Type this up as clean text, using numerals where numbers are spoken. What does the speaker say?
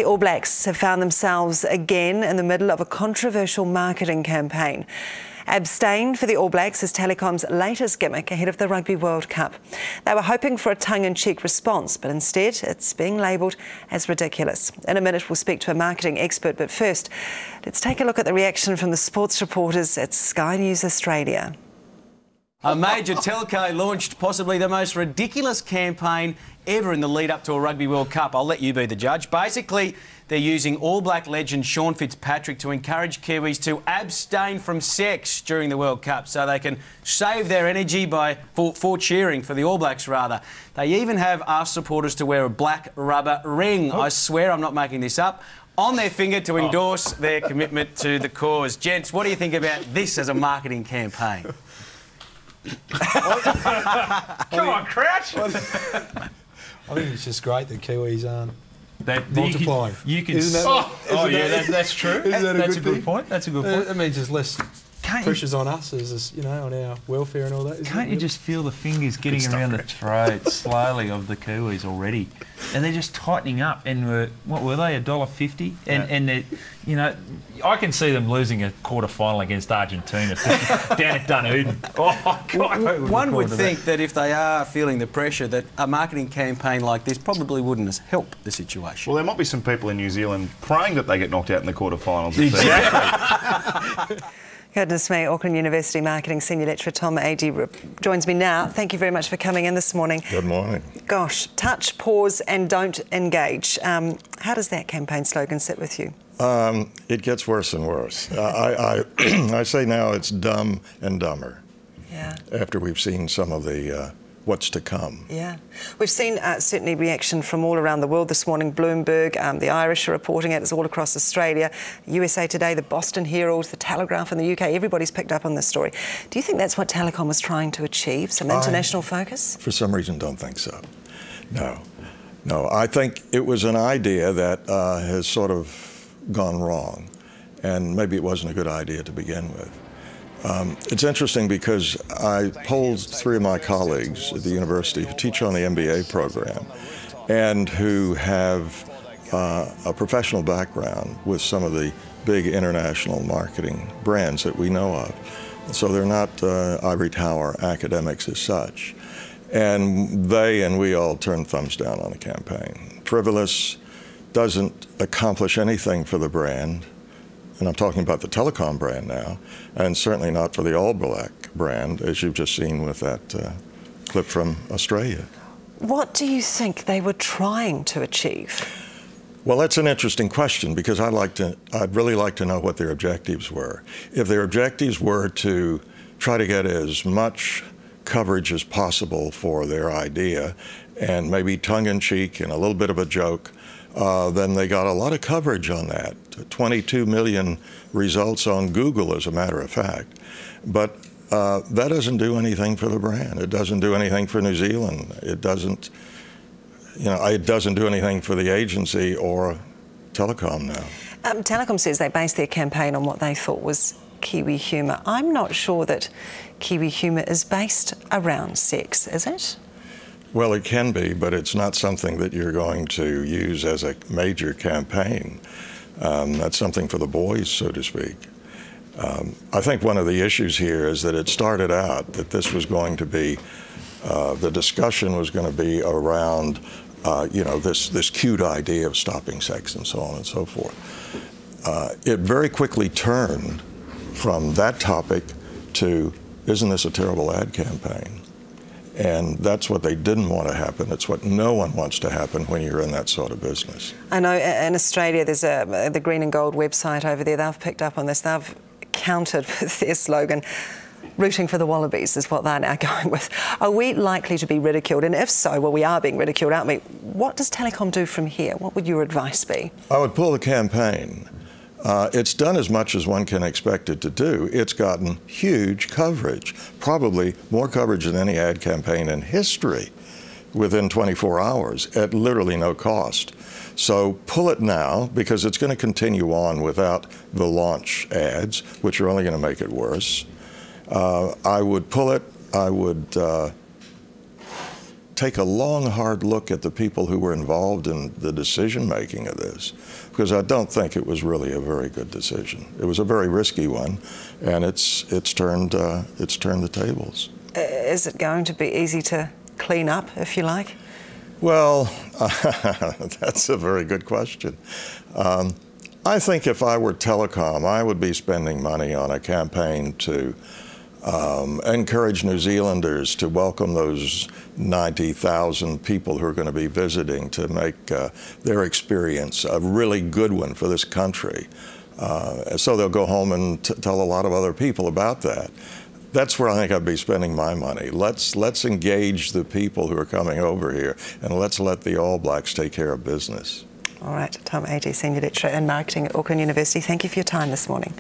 The All Blacks have found themselves again in the middle of a controversial marketing campaign. Abstain for the All Blacks is Telecom's latest gimmick ahead of the Rugby World Cup. They were hoping for a tongue-in-cheek response, but instead it's being labelled as ridiculous. In a minute we'll speak to a marketing expert, but first let's take a look at the reaction from the sports reporters at Sky News Australia. A major telco launched possibly the most ridiculous campaign ever in the lead up to a Rugby World Cup. I'll let you be the judge. Basically, they're using All Black legend Sean Fitzpatrick to encourage Kiwis to abstain from sex during the World Cup so they can save their energy for cheering for the All Blacks, rather. They even have asked supporters to wear a black rubber ring. I swear I'm not making this up. On their finger to endorse their commitment to the cause. Gents, what do you think about this as a marketing campaign? Come on, Crouch! I think it's just great that Kiwis aren't multiplying. That's true. That's a good point. That's a good point. It means there's less pressures on us, as you know, on our welfare and all that. Can't you just feel the fingers getting around the throat slowly of the Kiwis already? And they're just tightening up. And what were they, $1.50? And they're, you know, I can see them losing a quarter final against Argentina down at Dunedin. Oh, God, one would think that if they are feeling the pressure, that a marketing campaign like this probably wouldn't help the situation. Well, there might be some people in New Zealand praying that they get knocked out in the quarterfinals. Exactly. Goodness me, Auckland University Marketing Senior Lecturer Tom Adey joins me now. Thank you very much for coming in this morning. Good morning. Gosh, touch, pause and don't engage. How does that campaign slogan sit with you? It gets worse and worse. I say now it's dumb and dumber. Yeah. After we've seen some of the what's to come. Yeah. We've seen certainly reaction from all around the world this morning. Bloomberg, the Irish are reporting it. It's all across Australia. USA Today, the Boston Herald, the Telegraph in the UK. Everybody's picked up on this story. Do you think that's what Telecom was trying to achieve, some international focus? For some reason, don't think so. No, I think it was an idea that has sort of gone wrong, and maybe it wasn't a good idea to begin with. It's interesting because I polled 3 of my colleagues at the university who teach on the MBA program and who have a professional background with some of the big international marketing brands that we know of. So they're not ivory tower academics as such. And they and we all turned thumbs down on the campaign. Frivolous, doesn't accomplish anything for the brand. And I'm talking about the Telecom brand now, and certainly not for the All Black brand, as you've just seen with that clip from Australia. What do you think they were trying to achieve? Well, that's an interesting question, because I'd really like to know what their objectives were. If their objectives were to try to get as much coverage as possible for their idea, and maybe tongue-in-cheek and a little bit of a joke, then they got a lot of coverage on that. 22 million results on Google, as a matter of fact. But that doesn't do anything for the brand. It doesn't do anything for New Zealand. It doesn't, it doesn't do anything for the agency or Telecom now. Telecom says they based their campaign on what they thought was Kiwi humour. I'm not sure that Kiwi humour is based around sex, is it? Well, it can be, but it's not something that you're going to use as a major campaign. That's something for the boys, so to speak. I think one of the issues here is that it started out that this was going to be, the discussion was going to be around, this cute idea of stopping sex and so on and so forth. It very quickly turned from that topic to, isn't this a terrible ad campaign? And that's what they didn't want to happen. It's what no one wants to happen when you're in that sort of business. I know in Australia there's the Green and Gold website over there. They've picked up on this. They've countered with their slogan, rooting for the Wallabies is what they're now going with. Are we likely to be ridiculed? And if so, well, we are being ridiculed, aren't we? What does Telecom do from here? What would your advice be? I would pull the campaign. It's done as much as one can expect it to do. It's gotten huge coverage, probably more coverage than any ad campaign in history within 24 hours at literally no cost. So pull it now, because it's going to continue on without the launch ads, which are only going to make it worse. I would pull it. I would take a long, hard look at the people who were involved in the decision-making of this, because I don't think it was really a very good decision. It was a very risky one, and it's turned the tables. Is it going to be easy to clean up, if you like? Well, that's a very good question. I think if I were Telecom, I would be spending money on a campaign to encourage New Zealanders to welcome those 90,000 people who are going to be visiting, to make their experience a really good one for this country. So they'll go home and tell a lot of other people about that. That's where I think I'd be spending my money. Let's engage the people who are coming over here, and let's let the All Blacks take care of business. All right, Tom Agee, Senior Lecturer in Marketing at Auckland University. Thank you for your time this morning.